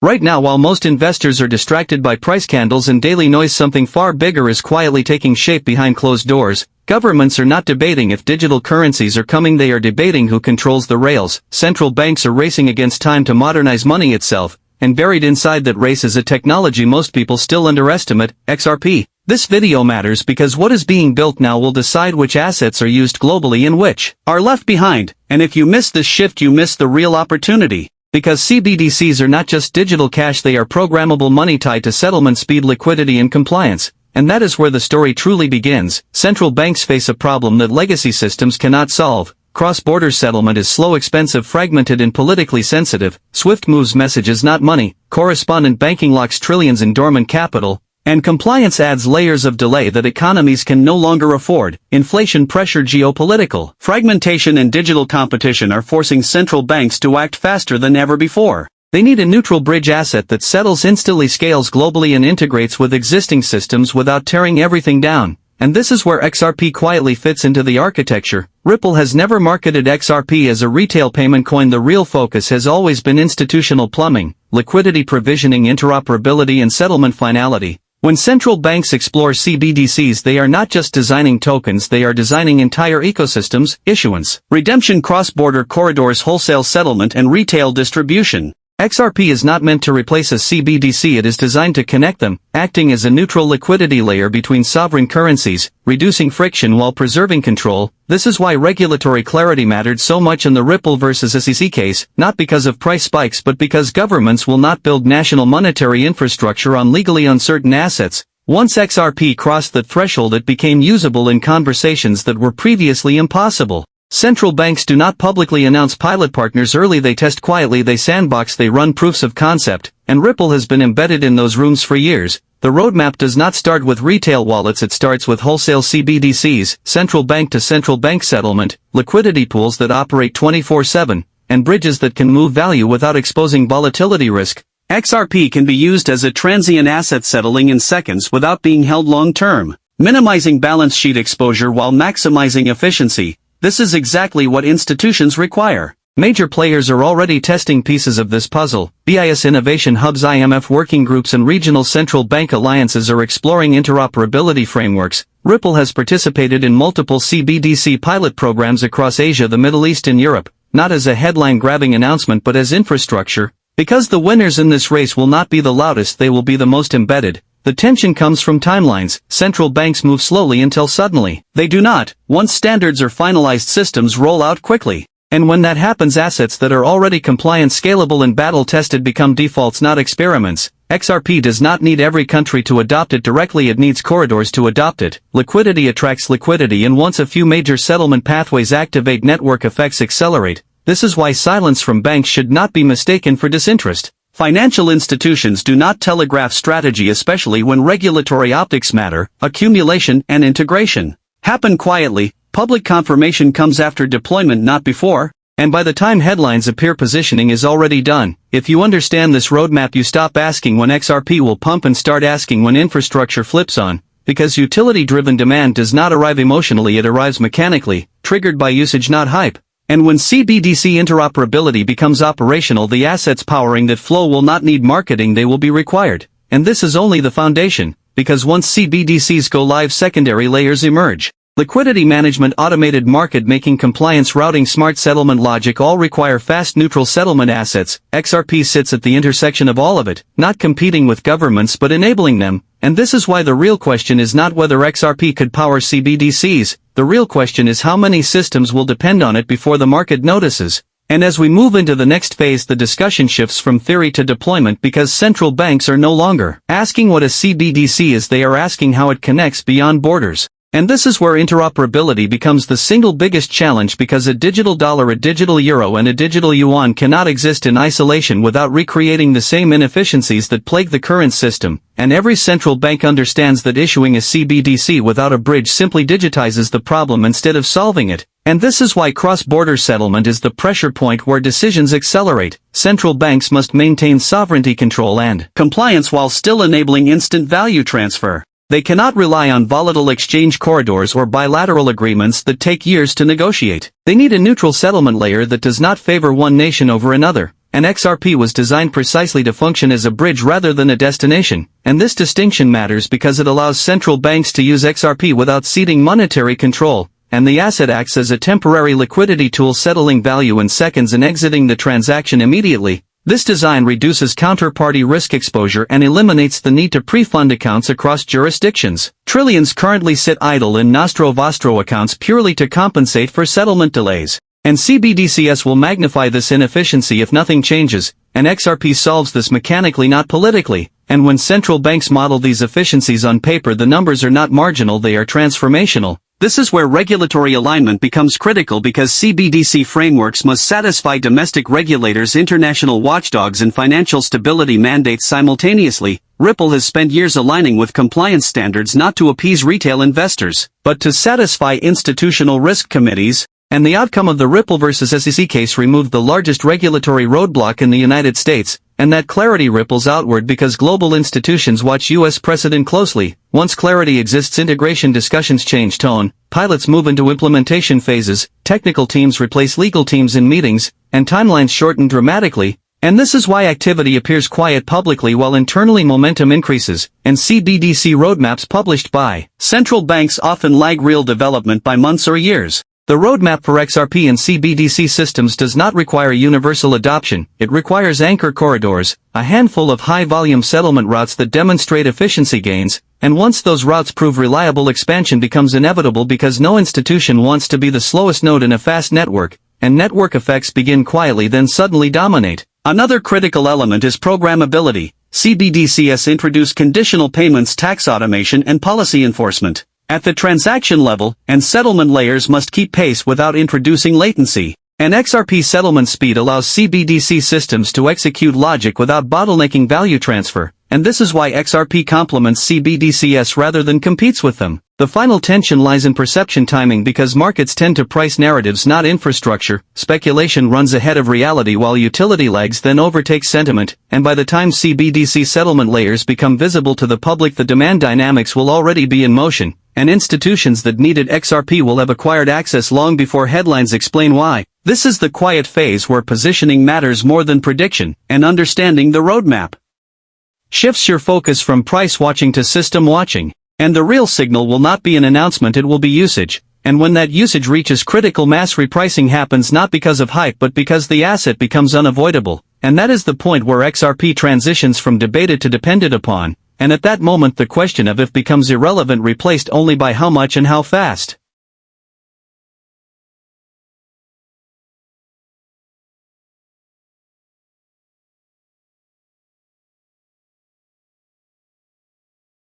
Right now, while most investors are distracted by price candles and daily noise, something far bigger is quietly taking shape behind closed doors. Governments are not debating if digital currencies are coming, they are debating who controls the rails. Central banks are racing against time to modernize money itself, and buried inside that race is a technology most people still underestimate, XRP. This video matters because what is being built now will decide which assets are used globally and which are left behind. And if you miss this shift, you miss the real opportunity. Because CBDCs are not just digital cash, they are programmable money tied to settlement speed, liquidity and compliance. And that is where the story truly begins. Central banks face a problem that legacy systems cannot solve. Cross-border settlement is slow, expensive, fragmented and politically sensitive. SWIFT moves messages, not money. Correspondent banking locks trillions in dormant capital. And compliance adds layers of delay that economies can no longer afford. Inflation pressure, geopolitical fragmentation and digital competition are forcing central banks to act faster than ever before. They need a neutral bridge asset that settles instantly, scales globally and integrates with existing systems without tearing everything down. And this is where XRP quietly fits into the architecture. Ripple has never marketed XRP as a retail payment coin. The real focus has always been institutional plumbing, liquidity provisioning, interoperability and settlement finality. When central banks explore CBDCs, they are not just designing tokens, they are designing entire ecosystems: issuance, redemption, cross-border corridors, wholesale settlement and retail distribution. XRP is not meant to replace a CBDC, it is designed to connect them, acting as a neutral liquidity layer between sovereign currencies, reducing friction while preserving control. This is why regulatory clarity mattered so much in the Ripple versus SEC case, not because of price spikes but because governments will not build national monetary infrastructure on legally uncertain assets. Once XRP crossed that threshold, it became usable in conversations that were previously impossible. Central banks do not publicly announce pilot partners early, they test quietly, they sandbox, they run proofs of concept, and Ripple has been embedded in those rooms for years. The roadmap does not start with retail wallets, it starts with wholesale CBDCs, central bank to central bank settlement, liquidity pools that operate 24/7, and bridges that can move value without exposing volatility risk. XRP can be used as a transient asset, settling in seconds without being held long-term, minimizing balance sheet exposure while maximizing efficiency. This is exactly what institutions require. Major players are already testing pieces of this puzzle. BIS innovation hubs, IMF working groups and regional central bank alliances are exploring interoperability frameworks. Ripple has participated in multiple CBDC pilot programs across Asia, the Middle East and Europe, not as a headline-grabbing announcement but as infrastructure. Because the winners in this race will not be the loudest, they will be the most embedded. The tension comes from timelines. Central banks move slowly until suddenly they do not. Once standards are finalized, systems roll out quickly. And when that happens, assets that are already compliant, scalable and battle-tested become defaults, not experiments. XRP does not need every country to adopt it directly, it needs corridors to adopt it. Liquidity attracts liquidity, and once a few major settlement pathways activate, network effects accelerate. This is why silence from banks should not be mistaken for disinterest. Financial institutions do not telegraph strategy, especially when regulatory optics matter. Accumulation and integration happen quietly. Public confirmation comes after deployment, not before. And by the time headlines appear, positioning is already done. If you understand this roadmap, you stop asking when XRP will pump and start asking when infrastructure flips on. Because utility-driven demand does not arrive emotionally, it arrives mechanically, triggered by usage, not hype. And when CBDC interoperability becomes operational, the assets powering that flow will not need marketing, they will be required. And this is only the foundation, because once CBDCs go live, secondary layers emerge. Liquidity management, automated market making, compliance, routing, smart settlement logic all require fast, neutral settlement assets. XRP sits at the intersection of all of it, not competing with governments but enabling them. And this is why the real question is not whether XRP could power CBDCs. The real question is how many systems will depend on it before the market notices. And as we move into the next phase, the discussion shifts from theory to deployment, because central banks are no longer asking what a CBDC is, they are asking how it connects beyond borders. And this is where interoperability becomes the single biggest challenge, because a digital dollar, a digital euro and a digital yuan cannot exist in isolation without recreating the same inefficiencies that plague the current system. And every central bank understands that issuing a CBDC without a bridge simply digitizes the problem instead of solving it. And this is why cross-border settlement is the pressure point where decisions accelerate. Central banks must maintain sovereignty, control and compliance while still enabling instant value transfer. They cannot rely on volatile exchange corridors or bilateral agreements that take years to negotiate. They need a neutral settlement layer that does not favor one nation over another. and XRP was designed precisely to function as a bridge rather than a destination, and this distinction matters because it allows central banks to use XRP without ceding monetary control, and the asset acts as a temporary liquidity tool, settling value in seconds and exiting the transaction immediately. This design reduces counterparty risk exposure and eliminates the need to pre-fund accounts across jurisdictions. Trillions currently sit idle in nostro vostro accounts purely to compensate for settlement delays. And CBDCs will magnify this inefficiency if nothing changes, and XRP solves this mechanically, not politically. And when central banks model these efficiencies on paper, the numbers are not marginal, they are transformational. This is where regulatory alignment becomes critical, because CBDC frameworks must satisfy domestic regulators, international watchdogs, and financial stability mandates simultaneously. Ripple has spent years aligning with compliance standards not to appease retail investors, but to satisfy institutional risk committees, and the outcome of the Ripple versus SEC case removed the largest regulatory roadblock in the United States, and that clarity ripples outward because global institutions watch U.S. precedent closely. Once clarity exists, integration discussions change tone, pilots move into implementation phases, technical teams replace legal teams in meetings, and timelines shorten dramatically. And this is why activity appears quiet publicly while internally momentum increases, and CBDC roadmaps published by central banks often lag real development by months or years. The roadmap for XRP and CBDC systems does not require universal adoption, it requires anchor corridors, a handful of high-volume settlement routes that demonstrate efficiency gains, and once those routes prove reliable, expansion becomes inevitable because no institution wants to be the slowest node in a fast network, and network effects begin quietly then suddenly dominate. Another critical element is programmability. CBDCs introduce conditional payments, tax automation, and policy enforcement at the transaction level, and settlement layers must keep pace without introducing latency. And XRP settlement speed allows CBDC systems to execute logic without bottlenecking value transfer, and this is why XRP complements CBDCs rather than competes with them. The final tension lies in perception timing, because markets tend to price narratives, not infrastructure. Speculation runs ahead of reality while utility lags then overtakes sentiment, and by the time CBDC settlement layers become visible to the public, the demand dynamics will already be in motion, and institutions that needed XRP will have acquired access long before headlines explain why. This is the quiet phase where positioning matters more than prediction, and understanding the roadmap shifts your focus from price watching to system watching. And the real signal will not be an announcement, it will be usage. And when that usage reaches critical mass, repricing happens not because of hype but because the asset becomes unavoidable. And that is the point where XRP transitions from debated to depended upon. And at that moment the question of if becomes irrelevant, replaced only by how much and how fast.